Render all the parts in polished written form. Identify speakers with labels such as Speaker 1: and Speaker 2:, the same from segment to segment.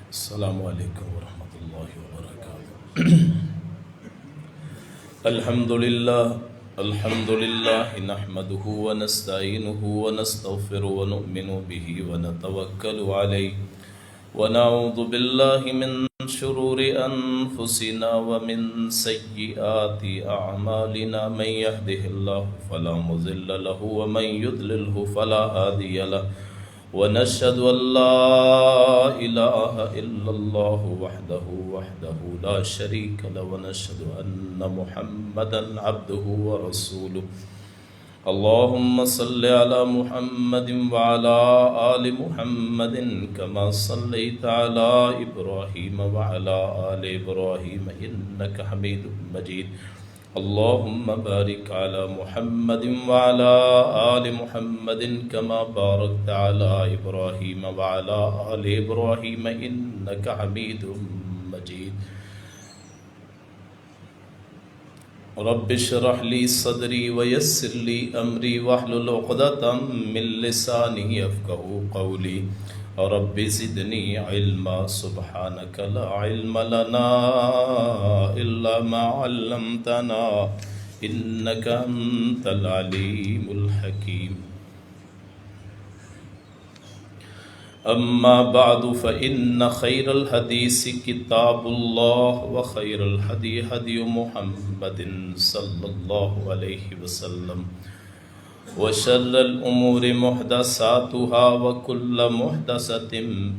Speaker 1: السلام علیکم ورحمۃ اللہ وبرکاتہ۔ الحمد للہ نحمده ونستعینه ونستغفره ونؤمن به ونتوکل علیہ ونعوذ باللہ من شرور انفسنا ومن سیئات اعمالنا، من يهده الله فلا مضل له ومن يضلله فلا هادی له، ونشهد أن لا إله إلا الله وحده لا شريك له، ونشهد أن محمدا عبده ورسوله۔ اللهم صل على محمد وعلى آل محمد كما صليت على إبراهيم وعلى آل إبراهيم إنك حميد مجيد۔ اللهم بارك على محمد وعلى آل محمد كما باركت على إبراهيم وعلى آل إبراهيم إنك حميد مجيد۔ رب اشرح لي صدري ويسر لي أمري واحلل عقدة من لساني يفقهوا قولي، رب زدني علما سبحانك لا علم لنا إلا ما علمتنا إنك أنت العليم الحكيم۔ أما بعد فإن خير الحديث كتاب الله، وخير الهدي هدي محمد صلى الله عليه وسلم، وشر الأمور محدثاتها، وكل محدثة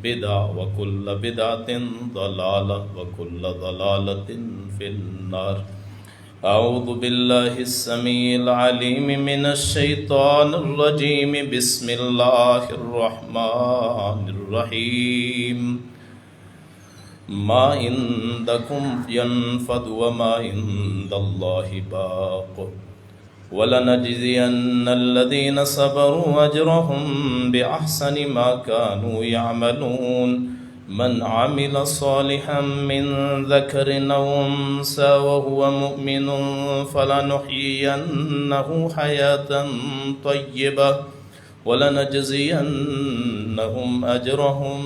Speaker 1: بدعة، وكل بدعة ضلالة، وكل ضلالة في النار۔ أعوذ بالله السميع العليم من الشيطان الرجيم، بسم الله الرحمن الرحيم۔ ما عندكم ينفد وما عند الله باق، وَلَنَجْزِيَنَّ الَّذِينَ صَبَرُوا أَجْرَهُمْ بِأَحْسَنِ مَا كَانُوا يَعْمَلُونَ۔ مَنْ عَمِلَ صَالِحًا مِّن ذَكَرٍ أَوْ أُنثَىٰ وَهُوَ مُؤْمِنٌ فَلَنُحْيِيَنَّهُ حَيَاةً طَيِّبَةً وَلَنَجْزِيَنَّهُمْ أَجْرَهُمْ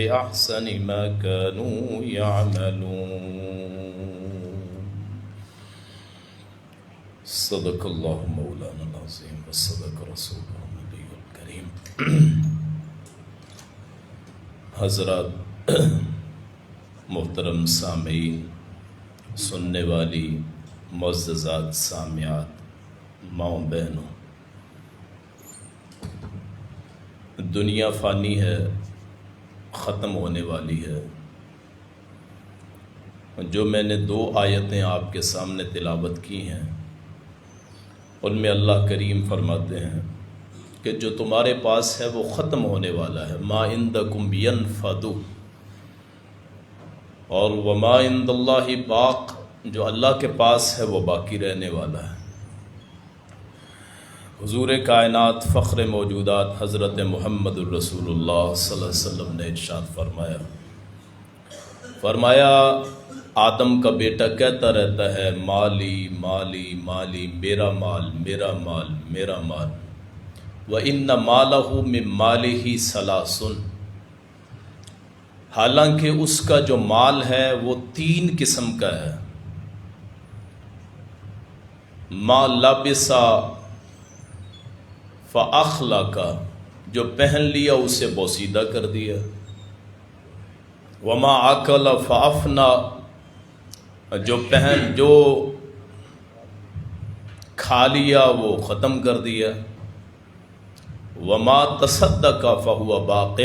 Speaker 1: بِأَحْسَنِ مَا كَانُوا يَعْمَلُونَ۔ صدق اللہ مولانا العظیم وصدق رسولہ النبی الکریم۔ حضرات، محترم سامعین، سننے والی معززات سامعات، ماؤں بہنوں، دنیا فانی ہے، ختم ہونے والی ہے۔ جو میں نے 2 آیتیں آپ کے سامنے تلاوت کی ہیں، ان میں اللہ کریم فرماتے ہیں کہ جو تمہارے پاس ہے وہ ختم ہونے والا ہے، ما عندکم ینفد، اور وما عند اللہ باق، جو اللہ کے پاس ہے وہ باقی رہنے والا ہے۔ حضور کائنات فخر موجودات حضرت محمد الرسول اللہ صلی اللہ علیہ وسلم نے ارشاد فرمایا آدم کا بیٹا کہتا رہتا ہے مالی مالی مالی، میرا مال میرا مال میرا مال، وَإِنَّ مَالَهُ مِن مَالِهِ ثَلَاثٌ، حالانکہ اس کا جو مال ہے وہ 3 قسم کا ہے۔ مَا لَبِسَ فَأَخْلَقَ، جو پہن لیا اسے بوسیدہ کر دیا، وَمَا أَكَلَ فَأَفْنَى، جو کھا لیا وہ ختم کر دیا، وما تصدق فہو باق،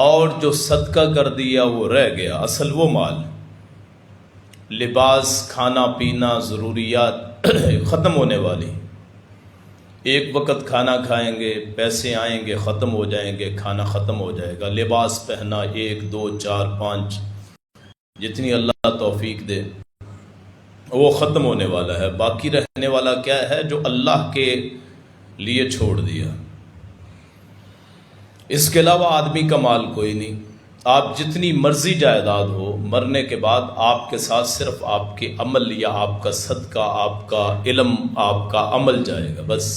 Speaker 1: اور جو صدقہ کر دیا وہ رہ گیا، اصل وہ مال۔ لباس، کھانا پینا، ضروریات ختم ہونے والی، ایک وقت کھانا کھائیں گے، پیسے آئیں گے، ختم ہو جائیں گے، کھانا ختم ہو جائے گا، لباس پہنا 1 2 4 5 جتنی اللہ توفیق دے وہ ختم ہونے والا ہے۔ باقی رہنے والا کیا ہے؟ جو اللہ کے لیے چھوڑ دیا۔ اس کے علاوہ آدمی کا مال کوئی نہیں۔ آپ جتنی مرضی جائیداد ہو، مرنے کے بعد آپ کے ساتھ صرف آپ کے عمل یا آپ کا صدقہ، آپ کا علم، آپ کا عمل جائے گا، بس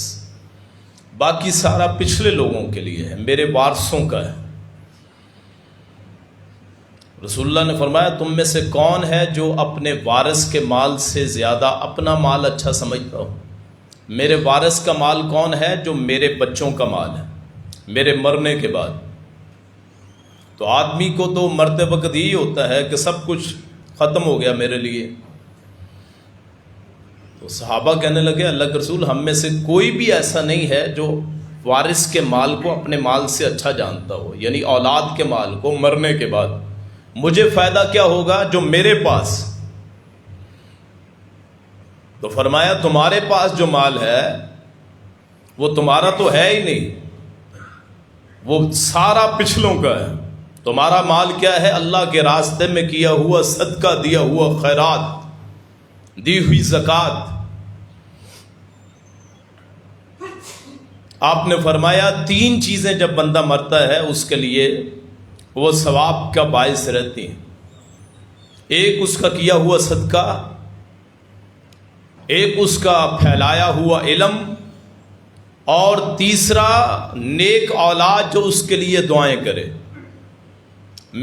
Speaker 1: باقی سارا پچھلے لوگوں کے لیے ہے، میرے وارثوں کا ہے۔ رسول اللہ نے فرمایا تم میں سے کون ہے جو اپنے وارث کے مال سے زیادہ اپنا مال اچھا سمجھتا ہو؟ میرے وارث کا مال کون ہے؟ جو میرے بچوں کا مال ہے میرے مرنے کے بعد۔ تو آدمی کو تو مرتے وقت یہی ہوتا ہے کہ سب کچھ ختم ہو گیا میرے لیے۔ تو صحابہ کہنے لگے اللہ کے رسول ہم میں سے کوئی بھی ایسا نہیں ہے جو وارث کے مال کو اپنے مال سے اچھا جانتا ہو، یعنی اولاد کے مال کو مرنے کے بعد مجھے فائدہ کیا ہوگا جو میرے پاس۔ تو فرمایا تمہارے پاس جو مال ہے وہ تمہارا تو ہے ہی نہیں، وہ سارا پچھلوں کا ہے۔ تمہارا مال کیا ہے؟ اللہ کے راستے میں کیا ہوا صدقہ، دیا ہوا خیرات، دی ہوئی زکوٰۃ۔ آپ نے فرمایا 3 چیزیں جب بندہ مرتا ہے اس کے لیے وہ ثواب کا باعث رہتی ہیں۔ ایک اس کا کیا ہوا صدقہ، ایک اس کا پھیلایا ہوا علم، اور تیسرا نیک اولاد جو اس کے لیے دعائیں کرے۔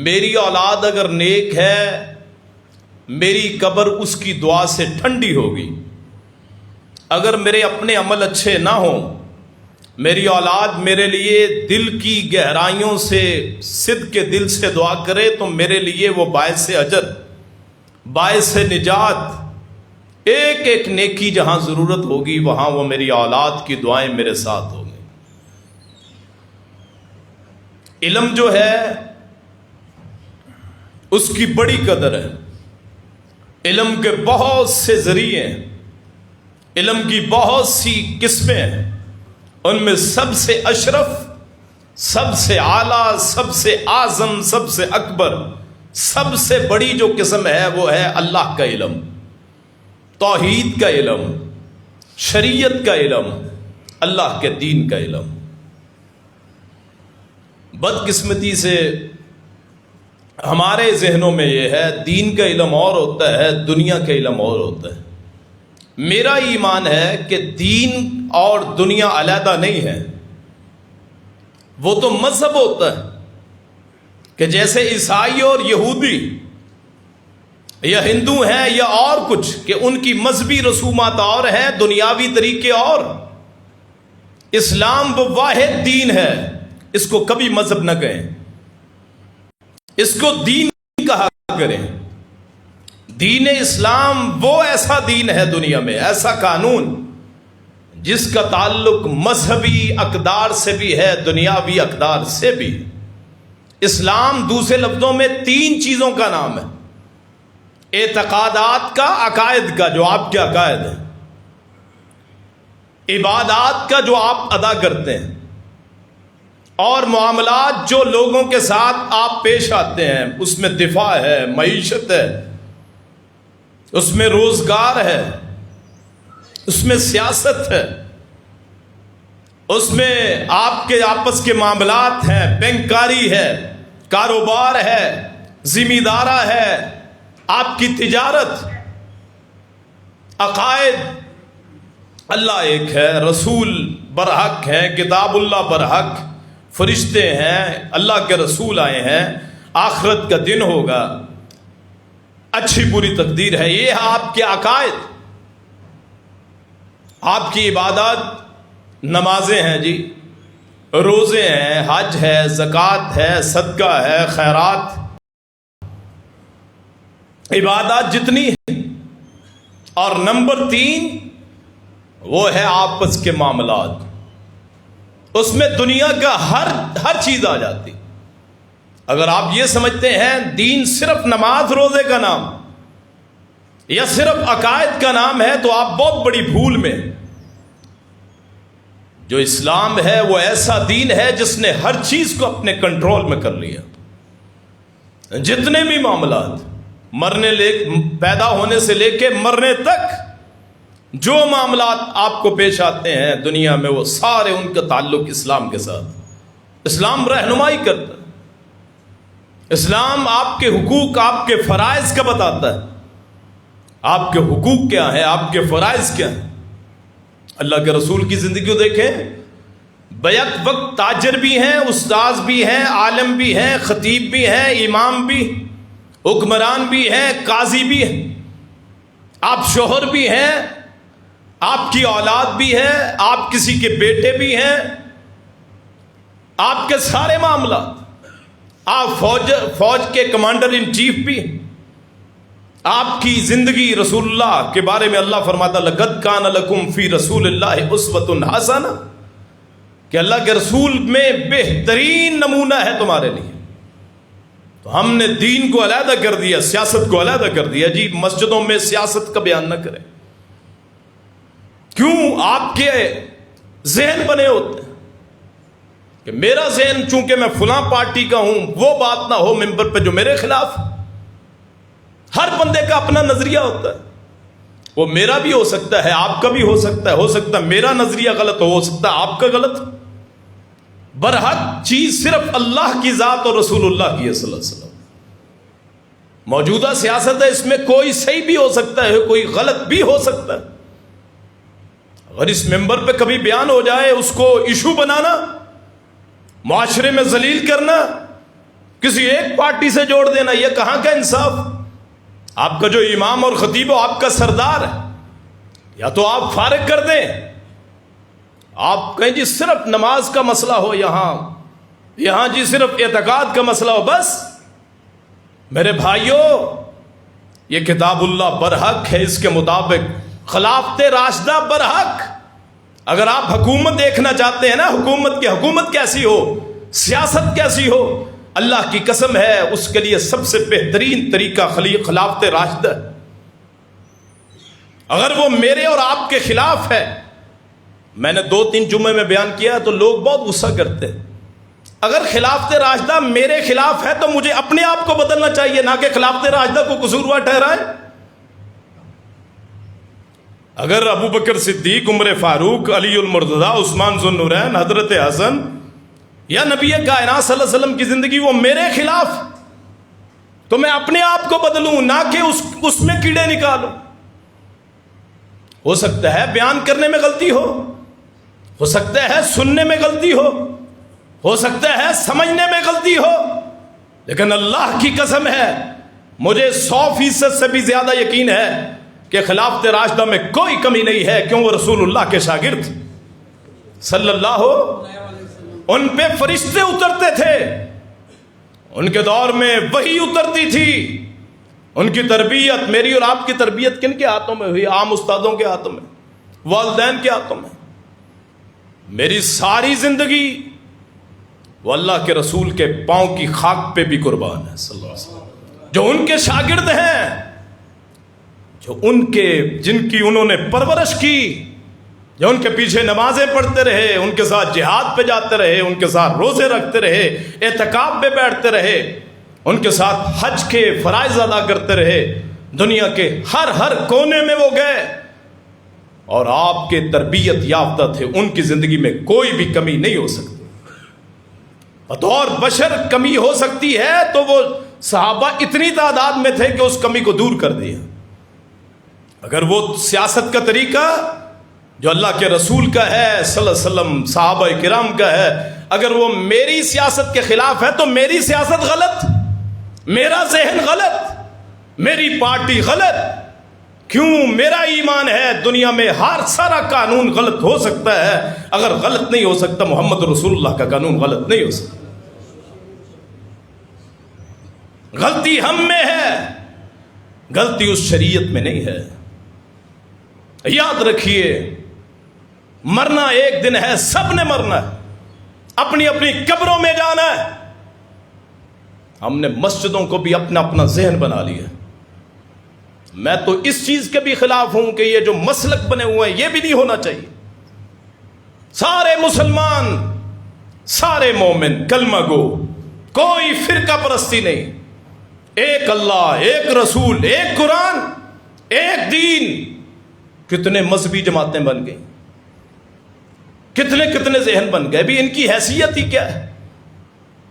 Speaker 1: میری اولاد اگر نیک ہے میری قبر اس کی دعا سے ٹھنڈی ہوگی۔ اگر میرے اپنے عمل اچھے نہ ہوں، میری اولاد میرے لیے دل کی گہرائیوں سے، صدق کے دل سے دعا کرے تو میرے لیے وہ باعث اجر، باعث نجات۔ ایک ایک نیکی جہاں ضرورت ہوگی وہاں وہ میری اولاد کی دعائیں میرے ساتھ ہوں گی۔ علم جو ہے اس کی بڑی قدر ہے۔ علم کے بہت سے ذریعے ہیں، علم کی بہت سی قسمیں ہیں، ان میں سب سے اشرف، سب سے اعلیٰ، سب سے اعظم، سب سے اکبر، سب سے بڑی جو قسم ہے وہ ہے اللہ کا علم، توحید کا علم، شریعت کا علم، اللہ کے دین کا علم۔ بدقسمتی سے ہمارے ذہنوں میں یہ ہے دین کا علم اور ہوتا ہے، دنیا کا علم اور ہوتا ہے۔ میرا ایمان ہے کہ دین اور دنیا علیحدہ نہیں ہے، وہ تو مذہب ہوتا ہے کہ جیسے عیسائی اور یہودی یا ہندو ہیں یا اور کچھ، کہ ان کی مذہبی رسومات اور ہیں، دنیاوی طریقے اور۔ اسلام وہ واحد دین ہے، اس کو کبھی مذہب نہ کہیں، اس کو دین کہا کریں۔ دین اسلام وہ ایسا دین ہے دنیا میں، ایسا قانون جس کا تعلق مذہبی اقدار سے بھی ہے، دنیاوی اقدار سے بھی۔ اسلام دوسرے لفظوں میں 3 چیزوں کا نام ہے: اعتقادات کا، عقائد کا جو آپ کے عقائد ہیں، عبادات کا جو آپ ادا کرتے ہیں، اور معاملات جو لوگوں کے ساتھ آپ پیش آتے ہیں، اس میں دفاع ہے، معیشت ہے، اس میں روزگار ہے، اس میں سیاست ہے، اس میں آپ کے آپس کے معاملات ہیں، بینکاری ہے، کاروبار ہے، ذمہ دارہ ہے، آپ کی تجارت۔ عقائد: اللہ ایک ہے، رسول برحق ہے، کتاب اللہ برحق، فرشتے ہیں، اللہ کے رسول آئے ہیں، آخرت کا دن ہوگا، اچھی بری تقدیر ہے، یہ آپ کے عقائد۔ آپ کی عبادات نمازیں ہیں جی، روزے ہیں، حج ہے، زکوٰۃ ہے، صدقہ ہے، خیرات، عبادات جتنی ہیں۔ اور نمبر 3 وہ ہے آپس کے معاملات، اس میں دنیا کا ہر چیز آ جاتی۔ اگر آپ یہ سمجھتے ہیں دین صرف نماز روزے کا نام یا صرف عقائد کا نام ہے تو آپ بہت بڑی بھول میں۔ جو اسلام ہے وہ ایسا دین ہے جس نے ہر چیز کو اپنے کنٹرول میں کر لیا۔ جتنے بھی معاملات، پیدا ہونے سے لے کے مرنے تک جو معاملات آپ کو پیش آتے ہیں دنیا میں، وہ سارے ان کا تعلق اسلام کے ساتھ۔ اسلام رہنمائی کرتا ہے، اسلام آپ کے حقوق، آپ کے فرائض کا بتاتا ہے. آپ کے حقوق کیا ہیں، آپ کے فرائض کیا ہیں. اللہ کے رسول کی زندگی کو دیکھیں، بیک وقت تاجر بھی ہیں، استاذ بھی ہیں، عالم بھی ہیں، خطیب بھی ہیں، امام بھی، حکمران بھی ہیں، قاضی بھی ہیں. آپ شوہر بھی ہیں، آپ کی اولاد بھی ہے، آپ کسی کے بیٹے بھی ہیں، آپ کے سارے معاملات. آپ فوج کے کمانڈر ان چیف بھی ہیں. آپ کی زندگی رسول اللہ کے بارے میں اللہ فرماتا لقد کان لکم فی رسول اللہ اسوۃ حسنہ، کہ اللہ کے رسول میں بہترین نمونہ ہے تمہارے لیے. تو ہم نے دین کو علیحدہ کر دیا، سیاست کو علیحدہ کر دیا. جی مسجدوں میں سیاست کا بیان نہ کریں. کیوں؟ آپ کے ذہن بنے ہوتے ہیں کہ میرا ذہن چونکہ میں فلاں پارٹی کا ہوں، وہ بات نہ ہو ممبر پہ جو میرے خلاف. ہر بندے کا اپنا نظریہ ہوتا ہے. وہ میرا بھی ہو سکتا ہے، آپ کا بھی ہو سکتا ہے میرا نظریہ غلط ہو سکتا ہے آپ کا غلط. برحق چیز صرف اللہ کی ذات اور رسول اللہ کی صلی اللہ علیہ وسلم. موجودہ سیاست ہے، اس میں کوئی صحیح بھی ہو سکتا ہے، کوئی غلط بھی ہو سکتا ہے. اگر اس ممبر پہ کبھی بیان ہو جائے، اس کو ایشو بنانا، معاشرے میں ذلیل کرنا، کسی ایک پارٹی سے جوڑ دینا، یہ کہاں کا انصاف. آپ کا جو امام اور خطیب ہو، آپ کا سردار ہے، یا تو آپ فارغ کر دیں. آپ کہیں جی صرف نماز کا مسئلہ ہو، یہاں جی صرف اعتقاد کا مسئلہ ہو. بس میرے بھائیوں، یہ کتاب اللہ برحق ہے، اس کے مطابق خلافت راشدہ برحق. اگر آپ حکومت دیکھنا چاہتے ہیں نا، حکومت کیسی ہو، سیاست کیسی ہو، اللہ کی قسم ہے اس کے لیے سب سے بہترین طریقہ خلافت راشدہ. اگر وہ میرے اور آپ کے خلاف ہے، میں نے 2-3 جمعے میں بیان کیا تو لوگ بہت غصہ کرتے ہیں. اگر خلافت راشدہ میرے خلاف ہے تو مجھے اپنے آپ کو بدلنا چاہیے، نہ کہ خلافت راشدہ کو قصوروار ٹھہرائے. اگر ابو بکر صدیق، عمر فاروق، علی المرتضیٰ، عثمان ذو النورین، حضرت حسن یا نبی کائنات صلی اللہ علیہ وسلم کی زندگی وہ میرے خلاف، تو میں اپنے آپ کو بدلوں، نہ کہ اس میں کیڑے نکالوں. ہو سکتا ہے بیان کرنے میں غلطی ہو سکتا ہے سننے میں غلطی ہو سکتا ہے سمجھنے میں غلطی ہو، لیکن اللہ کی قسم ہے مجھے 100% سے بھی زیادہ یقین ہے کہ خلافت راشدہ میں کوئی کمی نہیں ہے. کیوں؟ وہ رسول اللہ کے شاگرد صلی اللہ ان پہ فرشتے اترتے تھے، ان کے دور میں وحی اترتی تھی. ان کی تربیت، میری اور آپ کی تربیت کن کے ہاتھوں میں ہوئی؟ عام استادوں کے ہاتھوں میں، والدین کے ہاتھوں میں. میری ساری زندگی وہ اللہ کے رسول کے پاؤں کی خاک پہ بھی قربان ہے صلی اللہ علیہ وسلم. جو ان کے شاگرد ہیں، جو جن کی انہوں نے پرورش کی، جو ان کے پیچھے نمازیں پڑھتے رہے، ان کے ساتھ جہاد پہ جاتے رہے، ان کے ساتھ روزے رکھتے رہے، اعتکاف پہ بیٹھتے رہے، ان کے ساتھ حج کے فرائض ادا کرتے رہے، دنیا کے ہر کونے میں وہ گئے اور آپ کے تربیت یافتہ تھے. ان کی زندگی میں کوئی بھی کمی نہیں ہو سکتی. بطور بشر کمی ہو سکتی ہے تو وہ صحابہ اتنی تعداد میں تھے کہ اس کمی کو دور کر دیا. اگر وہ سیاست کا طریقہ جو اللہ کے رسول کا ہے صلی اللہ علیہ وسلم، صحابہ کرام کا ہے، اگر وہ میری سیاست کے خلاف ہے تو میری سیاست غلط، میرا ذہن غلط، میری پارٹی غلط. کیوں؟ میرا ایمان ہے دنیا میں ہر سارا قانون غلط ہو سکتا ہے، اگر غلط نہیں ہو سکتا محمد رسول اللہ کا قانون غلط نہیں ہو سکتا. غلطی ہم میں ہے، غلطی اس شریعت میں نہیں ہے. یاد رکھیے، مرنا ایک دن ہے، سب نے مرنا ہے، اپنی اپنی قبروں میں جانا ہے. ہم نے مسجدوں کو بھی اپنا اپنا ذہن بنا لیا. میں تو اس چیز کے بھی خلاف ہوں کہ یہ جو مسلک بنے ہوئے ہیں یہ بھی نہیں ہونا چاہیے. سارے مسلمان، سارے مومن کلمہ گو، کوئی فرقہ پرستی نہیں. ایک اللہ، ایک رسول، ایک قرآن، ایک دین. کتنے مذہبی جماعتیں بن گئیں، کتنے ذہن بن گئے. بھی ان کی حیثیت ہی کیا ہے؟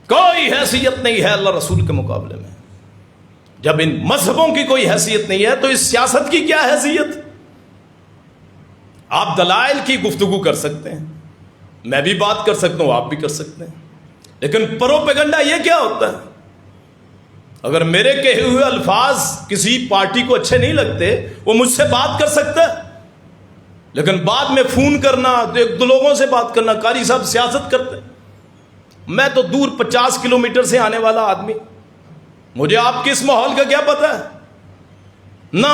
Speaker 1: کوئی حیثیت نہیں ہے اللہ رسول کے مقابلے میں. جب ان مذہبوں کی کوئی حیثیت نہیں ہے تو اس سیاست کی کیا حیثیت؟ آپ دلائل کی گفتگو کر سکتے ہیں، میں بھی بات کر سکتا ہوں، آپ بھی کر سکتے ہیں، لیکن پروپیگنڈا یہ کیا ہوتا ہے؟ اگر میرے کہے ہوئے الفاظ کسی پارٹی کو اچھے نہیں لگتے وہ مجھ سے بات کر سکتا ہے، لیکن بعد میں فون کرنا، ایک دو لوگوں سے بات کرنا، قاری صاحب سیاست کرتے ہیں. میں تو دور 50 کلومیٹر سے آنے والا آدمی، مجھے آپ کے اس ماحول کا کیا پتہ ہے؟ نہ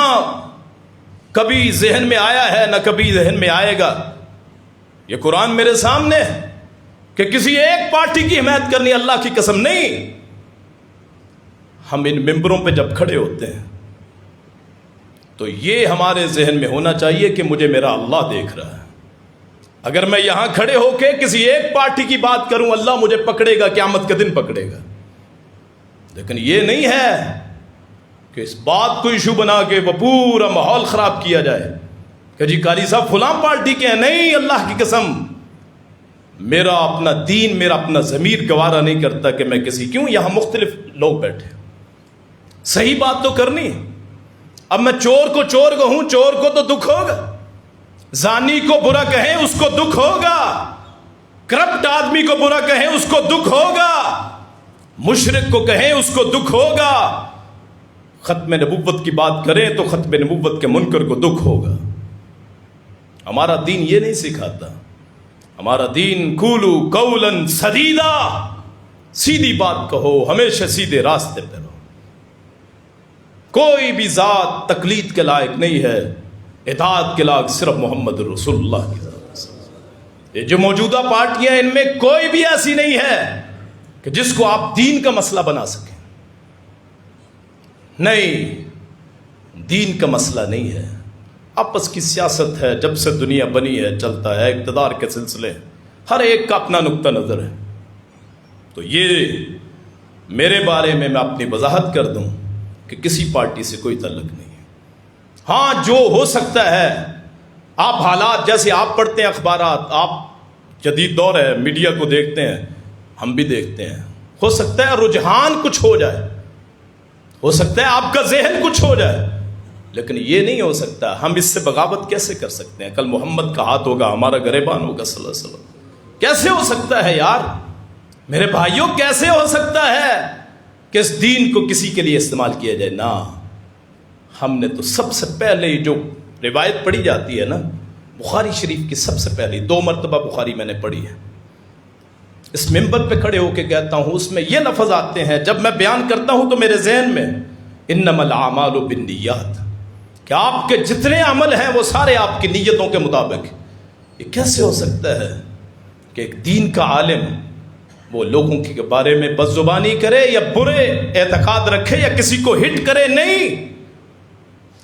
Speaker 1: کبھی ذہن میں آیا ہے نہ کبھی ذہن میں آئے گا. یہ قرآن میرے سامنے ہے کہ کسی ایک پارٹی کی حمایت کرنی، اللہ کی قسم نہیں. ہم ان ممبروں پہ جب کھڑے ہوتے ہیں تو یہ ہمارے ذہن میں ہونا چاہیے کہ مجھے میرا اللہ دیکھ رہا ہے. اگر میں یہاں کھڑے ہو کے کسی ایک پارٹی کی بات کروں اللہ مجھے پکڑے گا، قیامت کے دن پکڑے گا. لیکن یہ نہیں ہے کہ اس بات کو ایشو بنا کے وہ پورا ماحول خراب کیا جائے کہ جی قاری صاحب فلاں پارٹی کے ہیں. نہیں، اللہ کی قسم میرا اپنا دین، میرا اپنا ضمیر گوارا نہیں کرتا کہ میں کسی، کیوں یہاں مختلف لوگ بیٹھے، صحیح بات تو کرنی ہے. اب میں چور کو چور کہوں، چور کو تو دکھ ہوگا، زانی کو برا کہیں اس کو دکھ ہوگا، کرپٹ آدمی کو برا کہیں اس کو دکھ ہوگا، مشرک کو کہیں اس کو دکھ ہوگا. ختم نبوت کی بات کریں تو ختم نبوت کے منکر کو دکھ ہوگا. ہمارا دین یہ نہیں سکھاتا. ہمارا دین قولو قولا سدیدا، سیدھی بات کہو، ہمیشہ سیدھے راستے پہ رہو. کوئی بھی ذات تقلید کے لائق نہیں ہے، اطاعت کے لائق صرف محمد رسول اللہ کی ذات. یہ جو موجودہ پارٹیاں ان میں کوئی بھی ایسی نہیں ہے کہ جس کو آپ دین کا مسئلہ بنا سکیں. نہیں، دین کا مسئلہ نہیں ہے، آپس کی سیاست ہے. جب سے دنیا بنی ہے چلتا ہے، اقتدار کے سلسلے، ہر ایک کا اپنا نقطہ نظر ہے. تو یہ میرے بارے میں اپنی وضاحت کر دوں کہ کسی پارٹی سے کوئی تعلق نہیں ہے. ہاں جو ہو سکتا ہے، آپ حالات جیسے آپ پڑھتے ہیں اخبارات، آپ جدید دور ہے میڈیا کو دیکھتے ہیں، ہم بھی دیکھتے ہیں، ہو سکتا ہے رجحان کچھ ہو جائے، ہو سکتا ہے آپ کا ذہن کچھ ہو جائے، لیکن یہ نہیں ہو سکتا. ہم اس سے بغاوت کیسے کر سکتے ہیں؟ کل محمد کا ہاتھ ہوگا، ہمارا گریبان ہوگا صلی اللہ علیہ وسلم. کیسے ہو سکتا ہے یار میرے بھائیوں؟ کیسے ہو سکتا ہے کہ اس دین کو کسی کے لیے استعمال کیا جائے؟ نہ، ہم نے تو سب سے پہلے جو روایت پڑھی جاتی ہے نا، بخاری شریف کی سب سے پہلی 2 مرتبہ بخاری میں نے پڑھی ہے، اس ممبر پہ کھڑے ہو کے کہتا ہوں، اس میں یہ لفظ آتے ہیں جب میں بیان کرتا ہوں تو میرے ذہن میں انما الاعمال بالنیات، کہ آپ کے جتنے عمل ہیں وہ سارے آپ کی نیتوں کے مطابق. یہ کیسے ہو سکتا ہے کہ ایک دین کا عالم وہ لوگوں کے بارے میں بدزبانی کرے یا برے اعتقاد رکھے یا کسی کو ہٹ کرے؟ نہیں.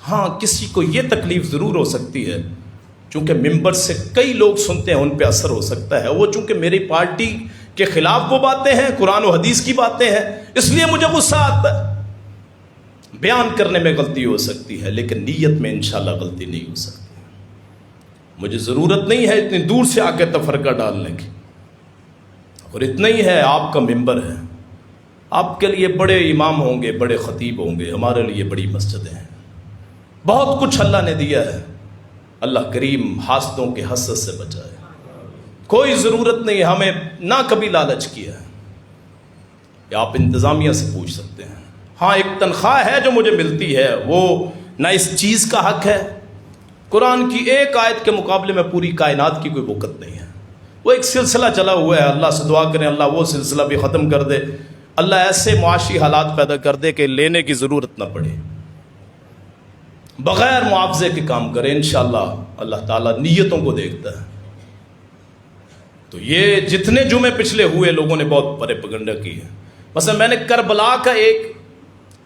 Speaker 1: ہاں کسی کو یہ تکلیف ضرور ہو سکتی ہے، چونکہ ممبر سے کئی لوگ سنتے ہیں، ان پہ اثر ہو سکتا ہے. وہ چونکہ میری پارٹی کے خلاف وہ باتیں ہیں، قرآن و حدیث کی باتیں ہیں، اس لیے مجھے غصہ آتا ہے. بیان کرنے میں غلطی ہو سکتی ہے لیکن نیت میں انشاءاللہ غلطی نہیں ہو سکتی. مجھے ضرورت نہیں ہے اتنی دور سے آ کے تفرقہ ڈالنے کی، اور اتنا ہی ہے آپ کا ممبر ہے. آپ کے لیے بڑے امام ہوں گے، بڑے خطیب ہوں گے، ہمارے لیے بڑی مسجدیں ہیں، بہت کچھ اللہ نے دیا ہے. اللہ کریم حاسدوں کے حسد سے بچائے. کوئی ضرورت نہیں، ہمیں نہ کبھی لالچ کیا ہے. یا آپ انتظامیہ سے پوچھ سکتے ہیں. ہاں ایک تنخواہ ہے جو مجھے ملتی ہے، وہ نہ اس چیز کا حق ہے. قرآن کی ایک آیت کے مقابلے میں پوری کائنات کی کوئی وقت نہیں ہے. وہ ایک سلسلہ چلا ہوا ہے، اللہ سے دعا کریں اللہ وہ سلسلہ بھی ختم کر دے، اللہ ایسے معاشی حالات پیدا کر دے کہ لینے کی ضرورت نہ پڑے، بغیر معاوضے کے کام کرے. انشاءاللہ اللہ تعالیٰ نیتوں کو دیکھتا ہے. تو یہ جتنے جمعے پچھلے ہوئے لوگوں نے بہت پروپیگنڈا کی ہے. مثلا میں نے کربلا کا ایک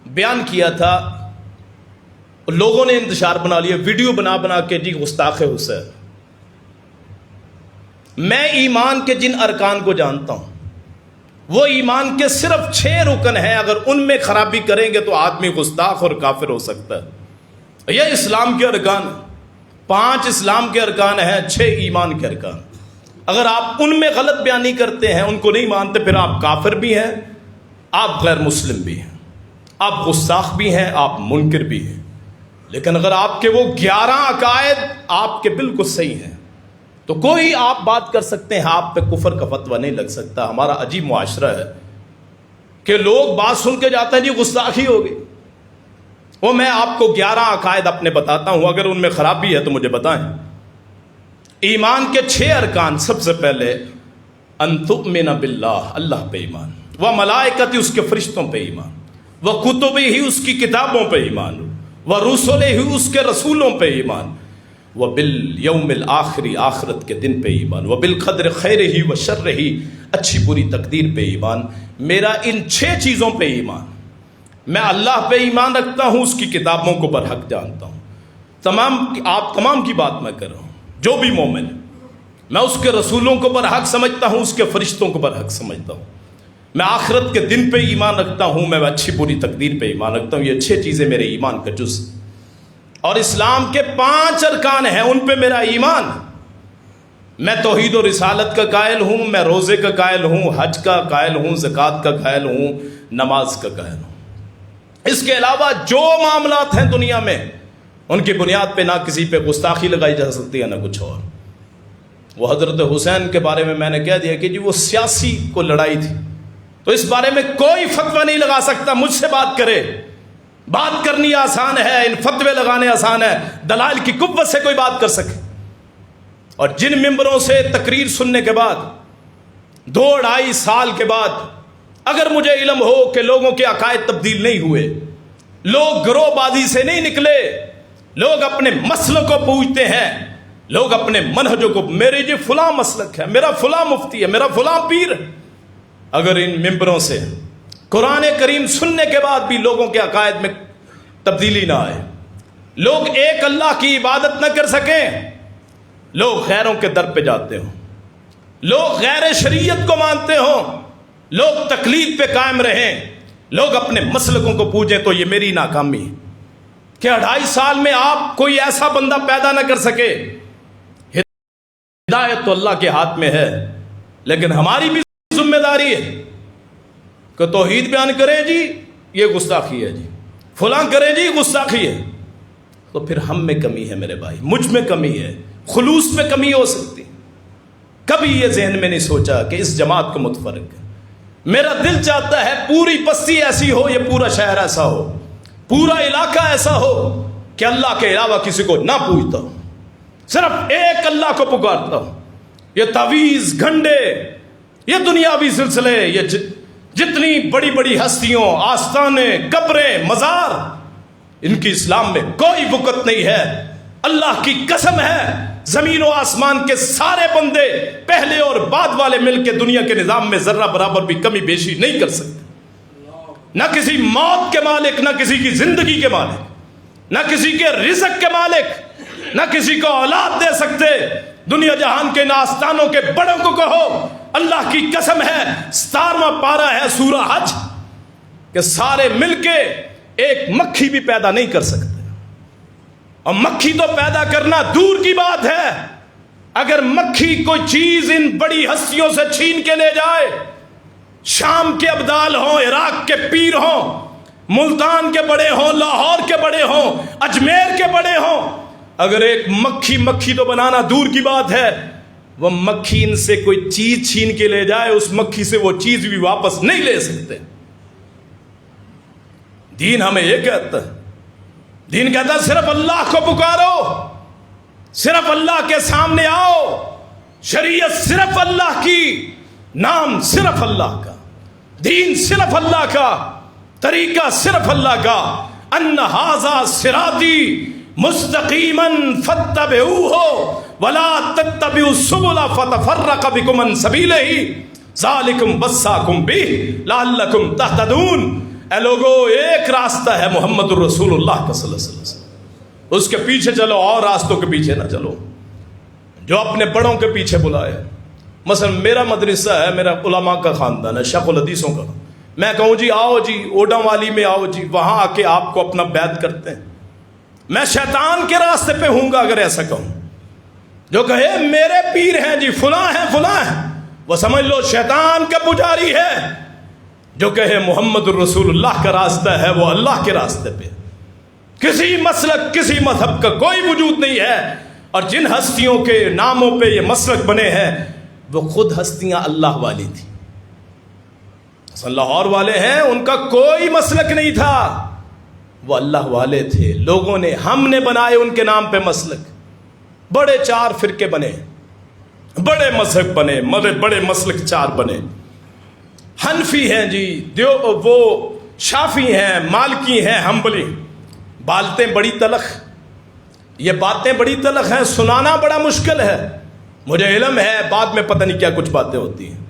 Speaker 1: بیان کیا تھا، لوگوں نے انتشار بنا لیا، ویڈیو بنا بنا کے جی گستاخ حسین. میں ایمان کے جن ارکان کو جانتا ہوں وہ ایمان کے صرف 6 رکن ہیں، اگر ان میں خرابی کریں گے تو آدمی گستاخ اور کافر ہو سکتا ہے. یہ اسلام کے ارکان 5 اسلام کے ارکان ہیں، 6 ایمان کے ارکان. اگر آپ ان میں غلط بیانی کرتے ہیں، ان کو نہیں مانتے، پھر آپ کافر بھی ہیں، آپ غیر مسلم بھی ہیں، آپ گستاخ بھی ہیں، آپ منکر بھی ہیں۔ لیکن اگر آپ کے وہ 11 عقائد آپ کے بالکل صحیح ہیں تو کوئی آپ بات کر سکتے ہیں، آپ پہ کفر کا فتویٰ نہیں لگ سکتا۔ ہمارا عجیب معاشرہ ہے کہ لوگ بات سن کے جاتے ہیں جی گستاخی ہوگی۔ وہ میں آپ کو 11 عقائد اپنے بتاتا ہوں، اگر ان میں خرابی ہے تو مجھے بتائیں۔ ایمان کے 6 ارکان، سب سے پہلے ان تؤمن باللہ، اللہ پہ ایمان، و ملائکتی، اس کے فرشتوں پہ ایمان، و کتبہ، اس کی کتابوں پہ ایمان، و رسلہ، اس کے رسولوں پہ ایمان، و بالیوم الآخر، آخرت کے دن پہ ایمان، و بالقدر خیرہ و شرہ، اچھی بری تقدیر پہ ایمان۔ میرا ان 6 چیزوں پہ ایمان، میں اللہ پہ ایمان رکھتا ہوں، اس کی کتابوں کو برحق جانتا ہوں، آپ تمام کی بات میں کر رہا ہوں، جو بھی مومن ہے، میں اس کے رسولوں کو برحق سمجھتا ہوں، اس کے فرشتوں کو برحق سمجھتا ہوں، میں آخرت کے دن پہ ایمان رکھتا ہوں، میں اچھی بری تقدیر پہ ایمان رکھتا ہوں۔ یہ 6 چیزیں میرے ایمان کا جز، اور اسلام کے 5 ارکان ہیں، ان پہ میرا ایمان۔ میں توحید و رسالت کا قائل ہوں، میں روزے کا قائل ہوں، حج کا قائل ہوں، زکوٰۃ کا قائل ہوں، نماز کا قائل ہوں۔ اس کے علاوہ جو معاملات ہیں دنیا میں، ان کی بنیاد پہ نہ کسی پہ گستاخی لگائی جا سکتی ہے نہ کچھ اور۔ وہ حضرت حسین کے بارے میں نے کہہ دیا کہ جی وہ سیاسی کو لڑائی تھی، تو اس بارے میں کوئی فتویٰ نہیں لگا سکتا، مجھ سے بات کرے۔ بات کرنی آسان ہے، ان فتوے لگانے آسان ہے، دلائل کی قوت سے کوئی بات کر سکے۔ اور جن ممبروں سے تقریر سننے کے بعد 2-2.5 سال کے بعد اگر مجھے علم ہو کہ لوگوں کے عقائد تبدیل نہیں ہوئے، لوگ گروہ بازی سے نہیں نکلے، لوگ اپنے مسلک کو پوجتے ہیں، لوگ اپنے منہجوں کو، میرے جی فلاں مسلک ہے، میرا فلاں مفتی ہے، میرا فلاں پیر ہے، اگر ان ممبروں سے قرآن کریم سننے کے بعد بھی لوگوں کے عقائد میں تبدیلی نہ آئے، لوگ ایک اللہ کی عبادت نہ کر سکیں، لوگ غیروں کے در پہ جاتے ہوں، لوگ غیر شریعت کو مانتے ہوں، لوگ تقلید پہ قائم رہیں، لوگ اپنے مسلکوں کو پوجیں، تو یہ میری ناکامی ہے کہ 2.5 سال میں آپ کوئی ایسا بندہ پیدا نہ کر سکے۔ ہدایت تو اللہ کے ہاتھ میں ہے، لیکن ہماری بھی ذمہ داری ہے کہ توحید بیان کریں جی یہ گستاخی ہے، جی فلاں کریں جی گستاخی ہے، تو پھر ہم میں کمی ہے میرے بھائی، مجھ میں کمی ہے، خلوص میں کمی ہو سکتی۔ کبھی یہ ذہن میں نہیں سوچا کہ اس جماعت کو متفرق ہے۔ میرا دل چاہتا ہے پوری بستی ایسی ہو، یہ پورا شہر ایسا ہو، پورا علاقہ ایسا ہو کہ اللہ کے علاوہ کسی کو نہ پوجتا ہوں، صرف ایک اللہ کو پکارتا ہوں۔ یہ تعویذ، گھنڈے، یہ دنیاوی سلسلے، یہ جتنی بڑی بڑی ہستیوں، آستانے، قبریں، مزار، ان کی اسلام میں کوئی وقت نہیں ہے۔ اللہ کی قسم ہے، زمین و آسمان کے سارے بندے پہلے اور بعد والے مل کے دنیا کے نظام میں ذرہ برابر بھی کمی بیشی نہیں کر سکتے۔ نہ کسی موت کے مالک، نہ کسی کی زندگی کے مالک، نہ کسی کے رزق کے مالک، نہ کسی کو اولاد دے سکتے۔ دنیا جہان کے آستانوں کے بڑوں کو کہو، اللہ کی قسم ہے 17واں پارہ ہے سورہ حج، کہ سارے مل کے ایک مکھی بھی پیدا نہیں کر سکتے۔ اور مکھی تو پیدا کرنا دور کی بات ہے، اگر مکھی کوئی چیز ان بڑی ہستیوں سے چھین کے لے جائے، شام کے ابدال ہوں، عراق کے پیر ہوں، ملتان کے بڑے ہوں، لاہور کے بڑے ہوں، اجمیر کے بڑے ہوں، اگر ایک مکھی تو بنانا دور کی بات ہے، وہ مکھی ان سے کوئی چیز چھین کے لے جائے، اس مکھی سے وہ چیز بھی واپس نہیں لے سکتے۔ دین ہمیں یہ کہتا ہے، دین کہتا ہے صرف اللہ کو پکارو، صرف اللہ کے سامنے آؤ، شریعت صرف اللہ کی، نام صرف اللہ کا، دین صرف اللہ کا، طریقہ صرف اللہ کا۔ ان ھذا صراطی مستقیما فاتبعوہ ولا تتبعوا السبل فتفرق بکم عن سبیلہ ذالکم وصاکم بہ لعلکم تہتدون۔ اے لوگو، ایک راستہ ہے محمد الرسول اللہ کا صلی اللہ علیہ وسلم، اس کے پیچھے چلو، اور راستوں کے پیچھے نہ چلو جو اپنے بڑوں کے پیچھے بلائے۔ مثلا میرا مدرسہ ہے، میرا علماء کا خاندان ہے، شیخ الحدیثوں کا، میں کہوں جی آؤ جی اوڈا والی میں آؤ جی، وہاں آ کے آپ کو اپنا بیعت کرتے ہیں، میں شیطان کے راستے پہ ہوں گا اگر ایسا کہوں۔ جو کہے میرے پیر ہیں جی، فلاں ہیں فلاں ہیں، وہ سمجھ لو شیطان کا پجاری ہے۔ جو کہے محمد الرسول اللہ کا راستہ ہے، وہ اللہ کے راستے پہ۔ کسی مسلک کسی مذہب کا کوئی وجود نہیں ہے، اور جن ہستیوں کے ناموں پہ یہ مسلک بنے ہیں وہ خود ہستیاں اللہ والی تھیں، لاہور والے ہیں، ان کا کوئی مسلک نہیں تھا، وہ اللہ والے تھے۔ لوگوں نے، ہم نے بنائے ان کے نام پہ مسلک، بڑے 4 فرقے بنے، بڑے مذہب بنے، بڑے مسلک 4 بنے۔ حنفی ہیں جی، وہ شافی ہیں، مالکی ہیں، حنبلی۔ باتیں بڑی تلخ، یہ باتیں بڑی تلخ ہیں، سنانا بڑا مشکل ہے، مجھے علم ہے، بعد میں پتہ نہیں کیا کچھ باتیں ہوتی ہیں،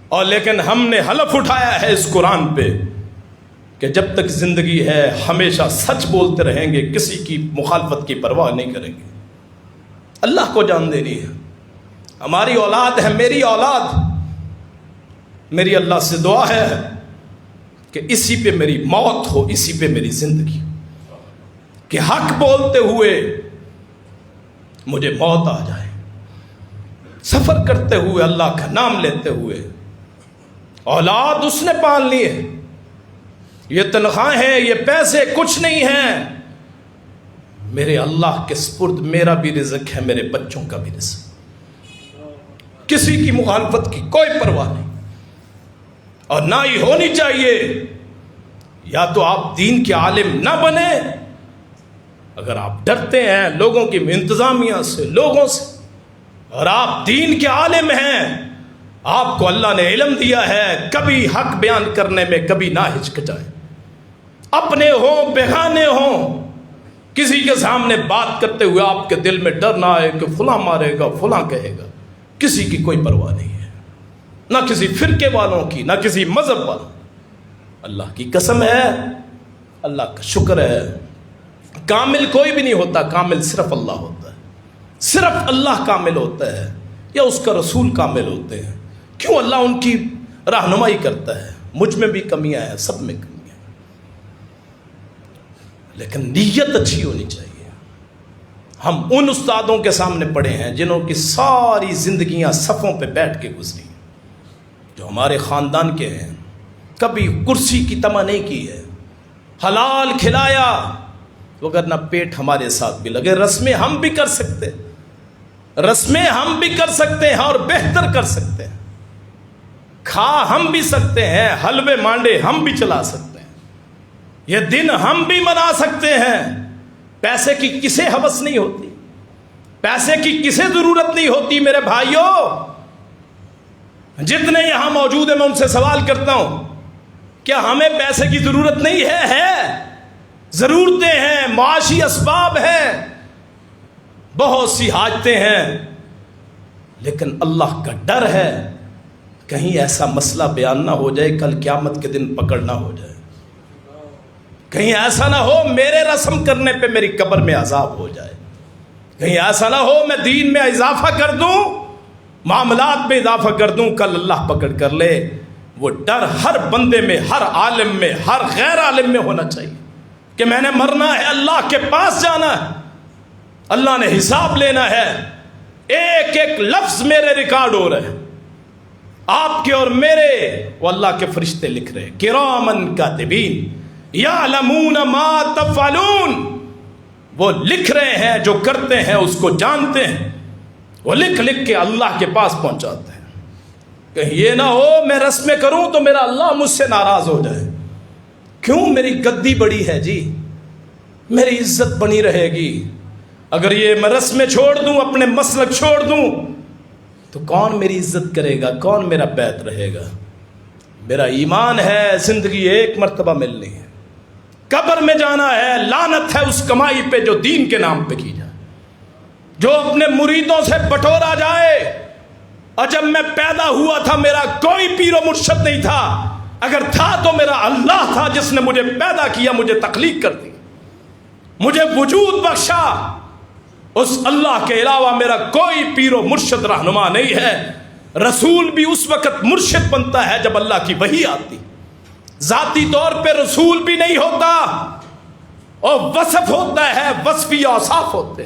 Speaker 1: اور لیکن ہم نے حلف اٹھایا ہے اس قرآن پہ کہ جب تک زندگی ہے ہمیشہ سچ بولتے رہیں گے، کسی کی مخالفت کی پرواہ نہیں کریں گے۔ اللہ کو جان دینی ہے، ہماری اولاد ہے، میری اولاد، میری اللہ سے دعا ہے کہ اسی پہ میری موت ہو، اسی پہ میری زندگی، کہ حق بولتے ہوئے مجھے موت آ جائے، سفر کرتے ہوئے اللہ کا نام لیتے ہوئے۔ اولاد اس نے پالنی ہے، یہ تنخواہیں، یہ پیسے کچھ نہیں ہیں، میرے اللہ کے سپرد میرا بھی رزق ہے، میرے بچوں کا بھی رزق، کسی کی مخالفت کی کوئی پرواہ نہیں، اور نہ ہی ہونی چاہیے۔ یا تو آپ دین کے عالم نہ بنے، اگر آپ ڈرتے ہیں لوگوں کی انتظامیہ سے، لوگوں سے، اور آپ دین کے عالم ہیں، آپ کو اللہ نے علم دیا ہے، کبھی حق بیان کرنے میں کبھی نہ ہچکچائیں، اپنے ہوں بیگانے ہوں، کسی کے سامنے بات کرتے ہوئے آپ کے دل میں ڈر نہ آئے کہ فلاں مارے گا، فلاں کہے گا، کسی کی کوئی پرواہ نہیں ہے، نہ کسی فرقے والوں کی، نہ کسی مذہب والوں۔ اللہ کی قسم ہے، اللہ کا شکر ہے، کامل کوئی بھی نہیں ہوتا، کامل صرف اللہ ہوتا ہے، صرف اللہ کامل ہوتا ہے، یا اس کا رسول کامل ہوتے ہیں۔ کیوں؟ اللہ ان کی رہنمائی کرتا ہے، مجھ میں بھی کمیاں ہیں، سب میں کمیاں ہیں، لیکن نیت اچھی ہونی چاہیے۔ ہم ان استادوں کے سامنے پڑھے ہیں جنہوں کی ساری زندگیاں صفوں پہ بیٹھ کے گزری، جو ہمارے خاندان کے ہیں، کبھی کرسی کی تمنا نہیں کی ہے، حلال کھلایا، وگرنہ پیٹ ہمارے ساتھ بھی لگے۔ رسمیں ہم بھی کر سکتے، رسمیں ہم بھی کر سکتے ہیں اور بہتر کر سکتے ہیں، کھا ہم بھی سکتے ہیں، حلوے مانڈے ہم بھی چلا سکتے ہیں، یہ دن ہم بھی منا سکتے ہیں۔ پیسے کی کسے ہوس نہیں ہوتی، پیسے کی کسے ضرورت نہیں ہوتی میرے بھائیوں؟ جتنے یہاں موجود ہیں میں ان سے سوال کرتا ہوں، کیا ہمیں پیسے کی ضرورت نہیں ہے؟ ضرورتیں ہیں، معاشی اسباب ہیں، بہت سی حاجتیں ہیں، لیکن اللہ کا ڈر ہے کہیں ایسا مسئلہ بیان نہ ہو جائے کل قیامت کے دن پکڑ نہ ہو جائے، کہیں ایسا نہ ہو میرے رسم کرنے پہ میری قبر میں عذاب ہو جائے، کہیں ایسا نہ ہو میں دین میں اضافہ کر دوں، معاملات میں اضافہ کر دوں، کل اللہ پکڑ کر لے۔ وہ ڈر ہر بندے میں، ہر عالم میں، ہر غیر عالم میں ہونا چاہیے کہ میں نے مرنا ہے، اللہ کے پاس جانا ہے، اللہ نے حساب لینا ہے، ایک ایک لفظ میرے ریکارڈ ہو رہے ہیں، آپ کے اور میرے، وہ اللہ کے فرشتے لکھ رہے ہیں، کرامن کاتبین یعلمون ما تفعلون، وہ لکھ رہے ہیں، جو کرتے ہیں اس کو جانتے ہیں، وہ لکھ لکھ کے اللہ کے پاس پہنچاتے ہیں۔ کہیں یہ نہ ہو میں رسمیں کروں تو میرا اللہ مجھ سے ناراض ہو جائے، کیوں؟ میری گدی بڑی ہے جی، میری عزت بنی رہے گی، اگر یہ میں رسمیں چھوڑ دوں، اپنے مسلک چھوڑ دوں تو کون میری عزت کرے گا، کون میرا بیعت رہے گا؟ میرا ایمان ہے زندگی ایک مرتبہ ملنی ہے، قبر میں جانا ہے، لعنت ہے اس کمائی پہ جو دین کے نام پہ کی جائے، جو اپنے مریدوں سے بٹورا جائے۔ اور جب میں پیدا ہوا تھا میرا کوئی پیر و مرشد نہیں تھا، اگر تھا تو میرا اللہ تھا جس نے مجھے پیدا کیا، مجھے تخلیق کر دی، مجھے وجود بخشا، اس اللہ کے علاوہ میرا کوئی پیر و مرشد رہنما نہیں ہے۔ رسول بھی اس وقت مرشد بنتا ہے جب اللہ کی وحی آتی، ذاتی طور پہ رسول بھی نہیں ہوتا، اور وصف ہوتا ہے، وصفی اوصاف ہوتے،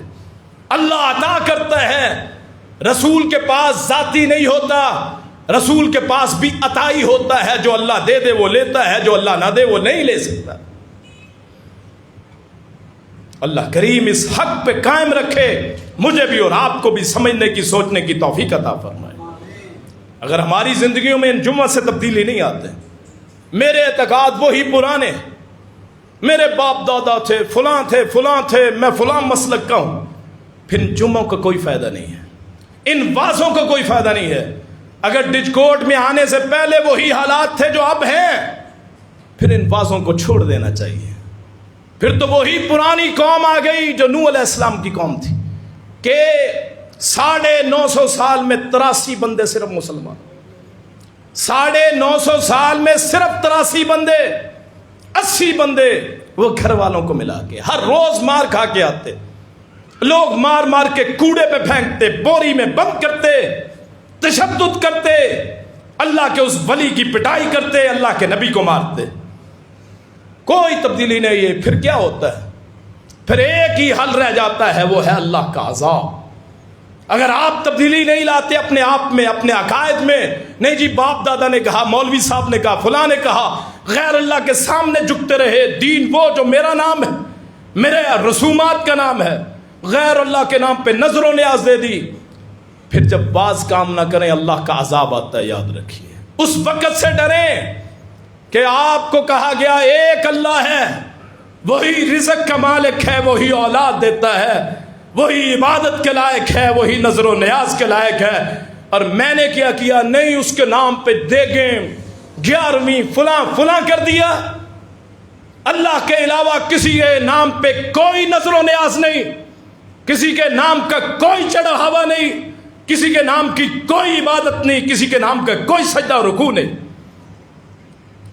Speaker 1: اللہ عطا کرتا ہے، رسول کے پاس ذاتی نہیں ہوتا، رسول کے پاس بھی عطائی ہوتا ہے، جو اللہ دے دے وہ لیتا ہے، جو اللہ نہ دے وہ نہیں لے سکتا۔ اللہ کریم اس حق پہ قائم رکھے، مجھے بھی اور آپ کو بھی سمجھنے کی سوچنے کی توفیق عطا فرمائے۔ اگر ہماری زندگیوں میں ان جمعہ سے تبدیلی نہیں آتے، میرے اعتقاد وہی پرانے، میرے باپ دادا تھے، فلاں تھے، فلاں تھے، میں فلاں مسلک کا ہوں، پھر ان جمعوں کا کوئی فائدہ نہیں ہے، ان وعظوں کا کوئی فائدہ نہیں ہے۔ اگر ڈجکوٹ میں آنے سے پہلے وہی حالات تھے جو اب ہیں، پھر ان وعظوں کو چھوڑ دینا چاہیے۔ پھر تو وہی پرانی قوم آ گئی جو نوح علیہ السلام کی قوم تھی کہ 950 سال میں 83 بندے صرف مسلمان، 950 سال میں صرف 83 بندے، 80 بندے وہ گھر والوں کو ملا کے ہر روز مار کھا کے آتے، لوگ مار مار کے کوڑے پہ پھینکتے، بوری میں بند کرتے، تشدد کرتے، اللہ کے اس ولی کی پٹائی کرتے، اللہ کے نبی کو مارتے، کوئی تبدیلی نہیں ہے۔ پھر کیا ہوتا ہے؟ پھر ایک ہی حل رہ جاتا ہے، وہ ہے اللہ کا عذاب۔ اگر آپ تبدیلی نہیں لاتے اپنے آپ میں، اپنے عقائد میں، نہیں جی باپ دادا نے کہا، مولوی صاحب نے کہا، فلاں نے کہا، غیر اللہ کے سامنے جھکتے رہے، دین وہ جو میرا نام ہے، میرے رسومات کا نام ہے، غیر اللہ کے نام پہ نظر و نیاز دے دی، پھر جب باز کام نہ کریں اللہ کا عذاب آتا ہے۔ یاد رکھیے، اس وقت سے ڈریں کہ آپ کو کہا گیا ایک اللہ ہے، وہی رزق کا مالک ہے، وہی اولاد دیتا ہے، وہی عبادت کے لائق ہے، وہی نظر و نیاز کے لائق ہے، اور میں نے کیا کیا؟ نہیں، اس کے نام پہ دیگیں 11ویں فلاں فلاں کر دیا۔ اللہ کے علاوہ کسی کے نام پہ کوئی نظر و نیاز نہیں، کسی کے نام کا کوئی چڑھاوا نہیں، کسی کے نام کی کوئی عبادت نہیں، کسی کے نام کا کوئی سجدہ رکوع نہیں۔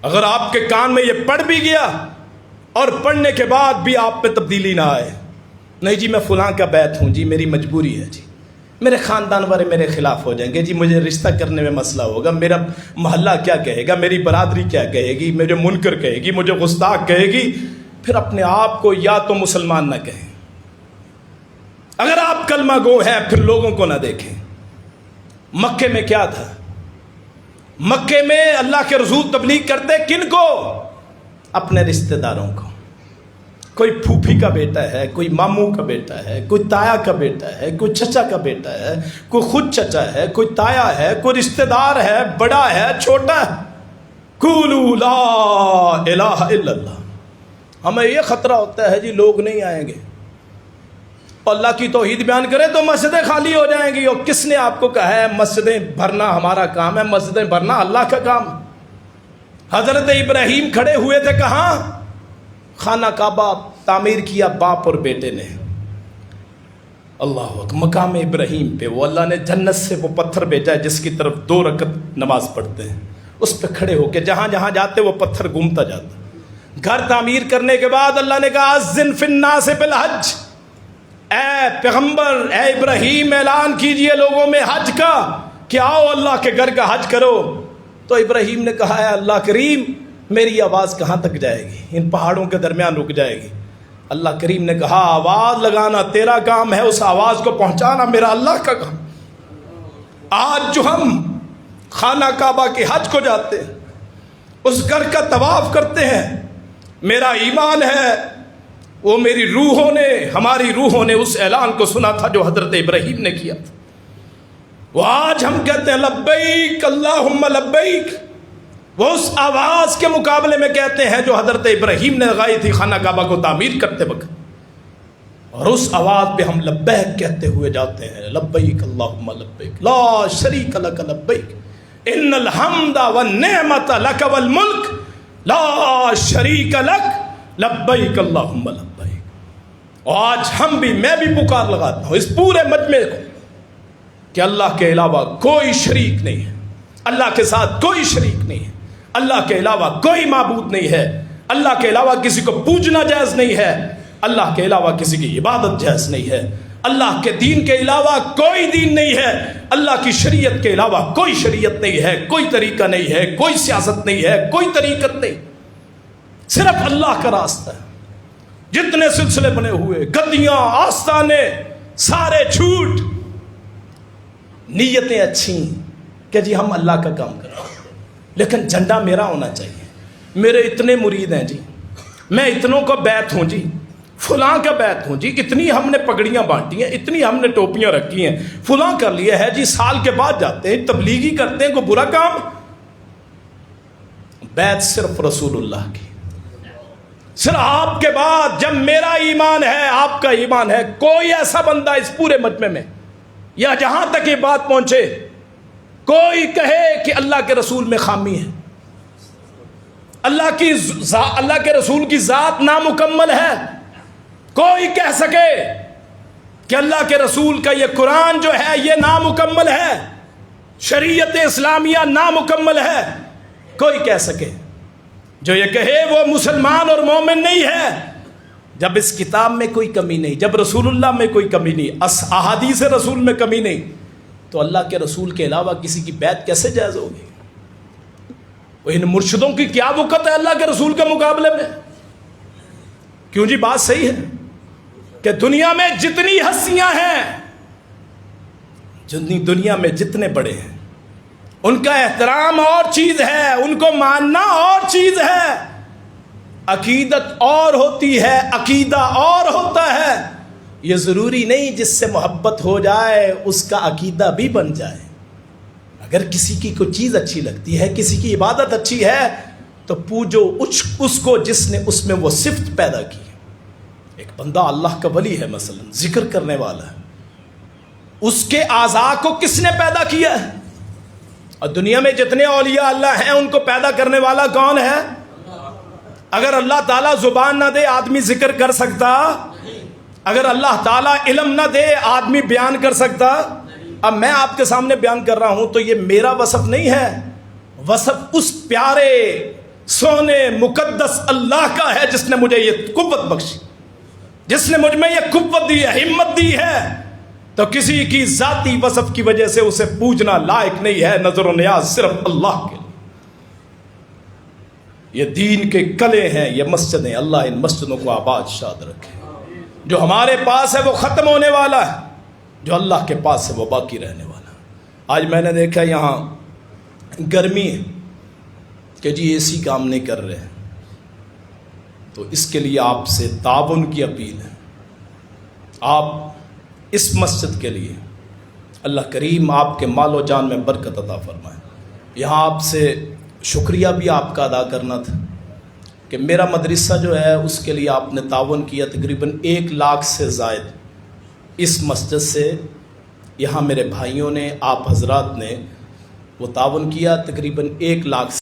Speaker 1: اگر آپ کے کان میں یہ پڑ بھی گیا اور پڑھنے کے بعد بھی آپ میں تبدیلی نہ آئے، نہیں جی میں فلاں کا بیت ہوں، جی میری مجبوری ہے، جی میرے خاندان والے میرے خلاف ہو جائیں گے، جی مجھے رشتہ کرنے میں مسئلہ ہوگا، میرا محلہ کیا کہے گا، میری برادری کیا کہے گی، مجھے منکر کہے گی، مجھے گستاخ کہے گی، پھر اپنے آپ کو یا تو مسلمان نہ کہیں۔ اگر آپ کلمہ گو ہیں پھر لوگوں کو نہ دیکھیں۔ مکے میں کیا تھا؟ مکے میں اللہ کے رسول تبلیغ کرتے کن کو؟ اپنے رشتہ داروں کو۔ کوئی پھوپھی کا بیٹا ہے، کوئی ماموں کا بیٹا ہے، کوئی تایا کا بیٹا ہے، کوئی چچا کا بیٹا ہے، کوئی خود چچا ہے، کوئی تایا ہے، کوئی رشتہ دار ہے، بڑا ہے، چھوٹا ہے۔ قولوا لا الہ الا اللہ۔ ہمیں یہ خطرہ ہوتا ہے جی لوگ نہیں آئیں گے، اللہ کی توحید بیان کرے تو مسجدیں خالی ہو جائیں گی۔ اور کس نے آپ کو کہا ہے مسجدیں بھرنا ہمارا کام ہے؟ مسجدیں بھرنا اللہ کا کام ہے۔ حضرت ابراہیم کھڑے ہوئے تھے کہاں؟ خانہ کعبہ تعمیر کیا باپ اور بیٹے نے۔ اللہ اکبر، مقام ابراہیم پہ وہ اللہ نے جنت سے وہ پتھر بھیجا ہے جس کی طرف 2 رکعت نماز پڑھتے ہیں، اس پہ کھڑے ہو کے جہاں جہاں جاتے وہ پتھر گھومتا جاتا۔ گھر تعمیر کرنے کے بعد اللہ نے کہا اذن فی الناس بالحج، اے پیغمبر، اے ابراہیم اعلان کیجئے لوگوں میں حج کا کہ آؤ اللہ کے گھر کا حج کرو۔ تو ابراہیم نے کہا ہے اللہ کریم میری آواز کہاں تک جائے گی؟ ان پہاڑوں کے درمیان رک جائے گی۔ اللہ کریم نے کہا آواز لگانا تیرا کام ہے، اس آواز کو پہنچانا میرا اللہ کا کام۔ آج جو ہم خانہ کعبہ کے حج کو جاتے ہیں، اس گھر کا طواف کرتے ہیں، میرا ایمان ہے وہ میری روحوں نے، ہماری روحوں نے اس اعلان کو سنا تھا جو حضرت ابراہیم نے کیا تھا۔ وہ آج ہم کہتے ہیں لبیک اللہم لبیک، وہ اس آواز کے مقابلے میں کہتے ہیں جو حضرت ابراہیم نے لگائی تھی خانہ کعبہ کو تعمیر کرتے وقت، اور اس آواز پہ ہم لبیک کہتے ہوئے جاتے ہیں، لبیک اللہم لبیک لا شریک لک لبیک ان الحمد والنعمت لک والملک لا شریک لک لبیک اللہم لبیک۔ اور آج ہم بھی، میں بھی پکار لگاتا ہوں اس پورے مجمع کو کہ اللہ کے علاوہ کوئی شریک نہیں ہے، اللہ کے ساتھ کوئی شریک نہیں ہے، اللہ کے علاوہ کوئی معبود نہیں ہے، اللہ کے علاوہ کسی کو پوجنا جائز نہیں ہے، اللہ کے علاوہ کسی کی عبادت جائز نہیں ہے، اللہ کے دین کے علاوہ کوئی دین نہیں ہے، اللہ کی شریعت کے علاوہ کوئی شریعت نہیں ہے، کوئی طریقہ نہیں ہے، کوئی سیاست نہیں ہے، کوئی طریقت نہیں، صرف اللہ کا راستہ ہے۔ جتنے سلسلے بنے ہوئے، گدیاں، آستانے، سارے جھوٹ. نیتیں اچھی کہ جی ہم اللہ کا کام کریں، لیکن جھنڈا میرا ہونا چاہیے. میرے اتنے مرید ہیں جی، میں اتنوں کا بیعت ہوں جی، فلاں کا بیعت ہوں جی، اتنی ہم نے پگڑیاں بانٹی ہیں، اتنی ہم نے ٹوپیاں رکھی ہیں، فلاں کر لیا ہے جی. سال کے بعد جاتے ہیں تبلیغی کرتے ہیں، کوئی برا کام؟ بیعت صرف رسول اللہ کی. صرف آپ کے بعد جب میرا ایمان ہے، آپ کا ایمان ہے، کوئی ایسا بندہ اس پورے مجمع میں یا جہاں تک یہ بات پہنچے کوئی کہے کہ اللہ کے رسول میں خامی ہے، اللہ کے رسول کی ذات نامکمل ہے، کوئی کہہ سکے کہ اللہ کے رسول کا یہ قرآن جو ہے یہ نامکمل ہے، شریعت اسلامیہ نامکمل ہے، کوئی کہہ سکے، جو یہ کہے وہ مسلمان اور مومن نہیں ہے. جب اس کتاب میں کوئی کمی نہیں، جب رسول اللہ میں کوئی کمی نہیں، احادیث رسول میں کمی نہیں، تو اللہ کے رسول کے علاوہ کسی کی بیعت کیسے جائز ہوگی؟ وہ ان مرشدوں کی کیا وقت ہے اللہ کے رسول کے مقابلے میں؟ کیوں جی بات صحیح ہے کہ دنیا میں جتنی ہستیاں ہیں، دنیا میں جتنے بڑے ہیں، ان کا احترام اور چیز ہے، ان کو ماننا اور چیز ہے. عقیدت اور ہوتی ہے، عقیدہ اور ہوتا ہے. یہ ضروری نہیں جس سے محبت ہو جائے اس کا عقیدہ بھی بن جائے. اگر کسی کی کوئی چیز اچھی لگتی ہے، کسی کی عبادت اچھی ہے، تو پوجو اس کو جس نے اس میں وہ صفت پیدا کی. ایک بندہ اللہ کا ولی ہے، مثلا ذکر کرنے والا ہے، اس کے اعضاء کو کس نے پیدا کیا ہے؟ اور دنیا میں جتنے اولیاء اللہ ہیں ان کو پیدا کرنے والا کون ہے؟ اگر اللہ تعالیٰ زبان نہ دے آدمی ذکر کر سکتا؟ اگر اللہ تعالیٰ علم نہ دے آدمی بیان کر سکتا؟ اب میں آپ کے سامنے بیان کر رہا ہوں تو یہ میرا وصف نہیں ہے، وصف اس پیارے سونے مقدس اللہ کا ہے جس نے مجھے یہ قوت بخشی، جس نے مجھ میں یہ قوت دی ہے، ہمت دی ہے. تو کسی کی ذاتی وصف کی وجہ سے اسے پوجنا لائق نہیں ہے. نظر و نیاز صرف اللہ کے لیے. یہ دین کے کلے ہیں، یہ مسجدیں. اللہ ان مسجدوں کو آباد شاد رکھے. جو ہمارے پاس ہے وہ ختم ہونے والا ہے، جو اللہ کے پاس ہے وہ باقی رہنے والا. آج میں نے دیکھا یہاں گرمی ہے کہ جی اے سی کام نہیں کر رہے، تو اس کے لیے آپ سے تعاون کی اپیل ہے. آپ اس مسجد کے لیے اللہ کریم آپ کے مال و جان میں برکت عطا فرمائے. یہاں آپ سے شکریہ بھی آپ کا ادا کرنا تھا کہ میرا مدرسہ جو ہے اس کے لیے آپ نے تعاون کیا. تقریباً 1 لاکھ سے زائد اس مسجد سے یہاں میرے بھائیوں نے، آپ حضرات نے وہ تعاون کیا. تقریباً 1 لاکھ